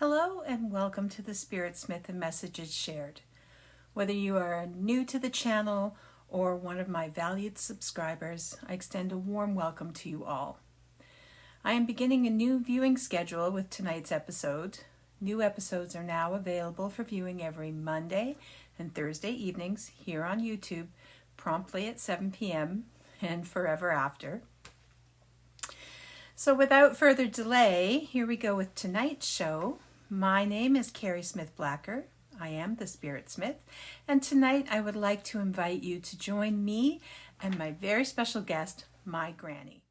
Hello and welcome to the Spirit Smith and Messages Shared. Whether you are new to the channel or one of my valued subscribers, I extend a warm welcome to you all. I am beginning a new viewing schedule with tonight's episode. New episodes are now available for viewing every Monday and Thursday evenings here on YouTube, promptly at 7 p.m. and forever after. So without further delay, here we go with tonight's show. My name is Carrie Smith Blacker. I am the Spirit Smith, and tonight I would like to invite you to join me and my very special guest, my granny.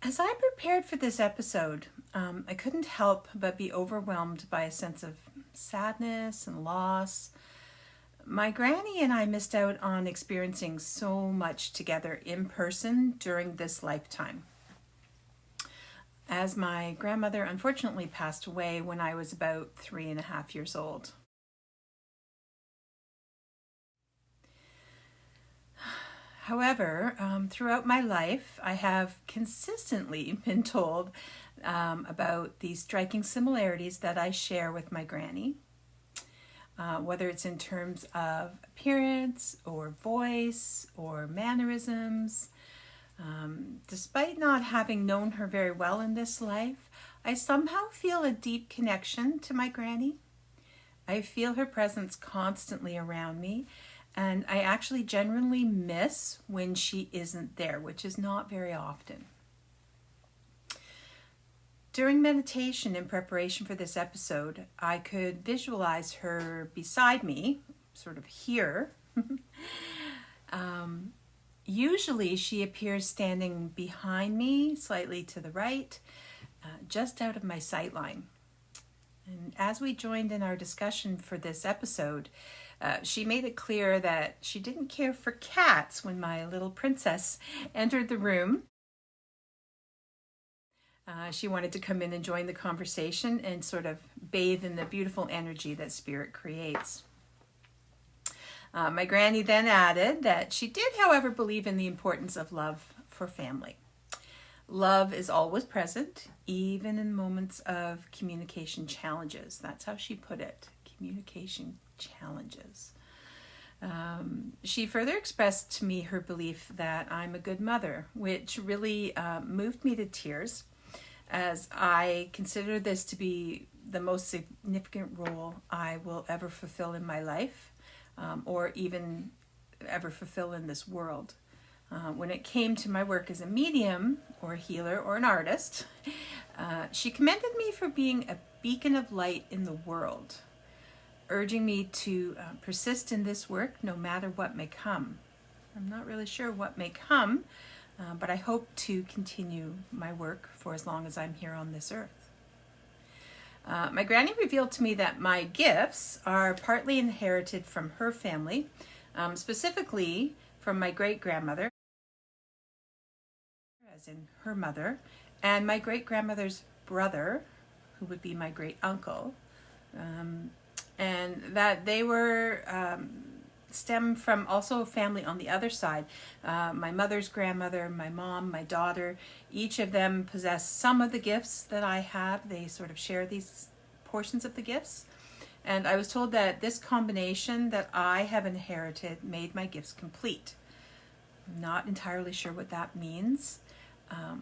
As I prepared for this episode, I couldn't help but be overwhelmed by a sense of sadness and loss. My granny and I missed out on experiencing so much together in person during this lifetime, as my grandmother unfortunately passed away when I was about 3.5 years old. However, throughout my life, I have consistently been told about the striking similarities that I share with my granny. Whether it's in terms of appearance or voice or mannerisms. Despite not having known her very well in this life, I somehow feel a deep connection to my granny. I feel her presence constantly around me, and I actually genuinely miss when she isn't there, which is not very often. During meditation in preparation for this episode, I could visualize her beside me, sort of here. Usually she appears standing behind me, slightly to the right, just out of my sight line. And as we joined in our discussion for this episode, she made it clear that she didn't care for cats when my little princess entered the room. She wanted to come in and join the conversation and sort of bathe in the beautiful energy that spirit creates. My granny then added that she did, however, believe in the importance of love for family. Love is always present, even in moments of communication challenges. That's how she put it, communication challenges. She further expressed to me her belief that I'm a good mother, which really moved me to tears, as I consider this to be the most significant role I will ever fulfill in my life, or even ever fulfill in this world. When it came to my work as a medium or a healer or an artist, she commended me for being a beacon of light in the world, urging me to persist in this work no matter what may come. I'm not really sure what may come, but I hope to continue my work for as long as I'm here on this earth. My granny revealed to me that my gifts are partly inherited from her family, specifically from my great-grandmother, as in her mother, and my great-grandmother's brother, who would be my great-uncle, and that they were stem from also a family on the other side. My mother's grandmother, my mom, my daughter, each of them possess some of the gifts that I have. They sort of share these portions of the gifts. And I was told that this combination that I have inherited made my gifts complete. I'm not entirely sure what that means,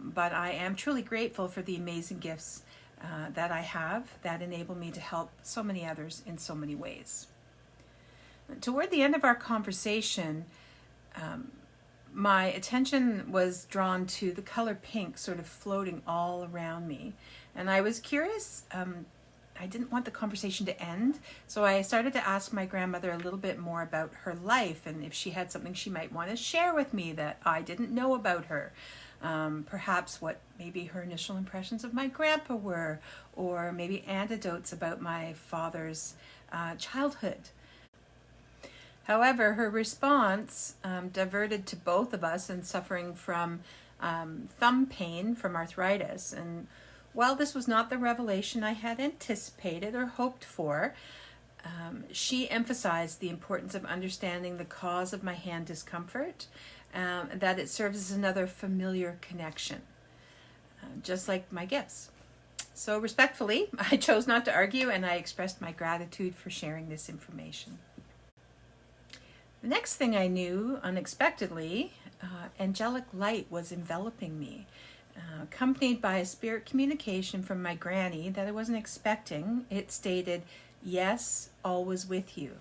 but I am truly grateful for the amazing gifts that I have that enable me to help so many others in so many ways. Toward the end of our conversation, my attention was drawn to the color pink sort of floating all around me. And I was curious, I didn't want the conversation to end, so I started to ask my grandmother a little bit more about her life and if she had something she might want to share with me that I didn't know about her. Perhaps what maybe her initial impressions of my grandpa were, or maybe anecdotes about my father's childhood. However, her response diverted to both of us and suffering from thumb pain from arthritis. And while this was not the revelation I had anticipated or hoped for, she emphasized the importance of understanding the cause of my hand discomfort, that it serves as another familiar connection. just like my gifts. So respectfully, I chose not to argue, and I expressed my gratitude for sharing this information. The next thing I knew, unexpectedly, angelic light was enveloping me, accompanied by a spirit communication from my granny that I wasn't expecting. It stated, "Yes, always with you."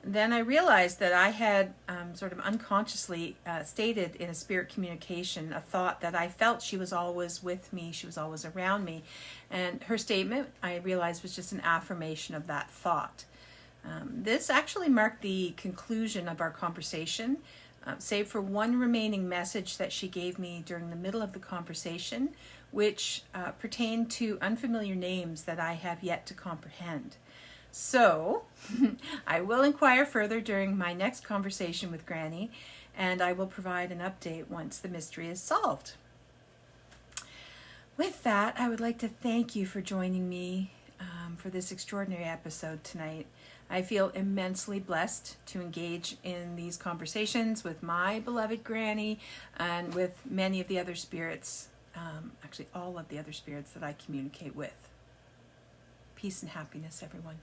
Then I realized that I had sort of unconsciously stated in a spirit communication a thought that I felt she was always with me, she was always around me. And her statement, I realized, was just an affirmation of that thought. This actually marked the conclusion of our conversation, save for one remaining message that she gave me during the middle of the conversation, which pertained to unfamiliar names that I have yet to comprehend. So, I will inquire further during my next conversation with Granny, and I will provide an update once the mystery is solved. With that, I would like to thank you for joining me for this extraordinary episode tonight. I feel immensely blessed to engage in these conversations with my beloved Granny and with many of the other spirits, actually all of the other spirits that I communicate with. Peace and happiness, everyone.